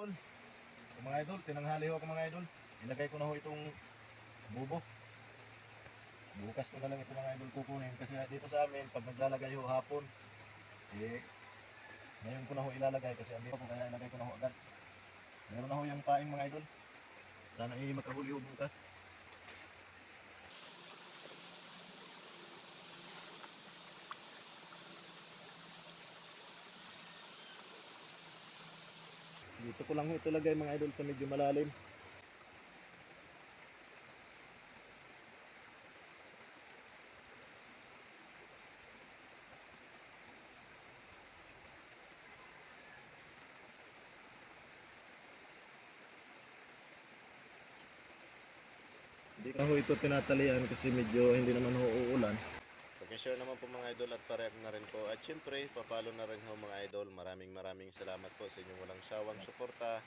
idol. Mga idol, tinanghali ho ako mga idol. Ilagay ko na ho itong bubo. Bukas ko na lang ito mga idol kukunin kasi dito sa amin pag naglalagay ho hapon, ngayon ko na ho ilalagay kasi andito ko kaya ilagay ko na ho agad. Meron na ho yung paing mga idol. Sana makahuli ho bukas. Dito ko lang ho ito lagay mga idol sa medyo malalim. Hindi na ho ito tinatalian kasi medyo hindi naman ho uulan. Pag-share naman po mga idol at pareak na rin po. At syempre, papalo na rin ho mga idol. Maraming salamat po sa inyong walang sawang suporta.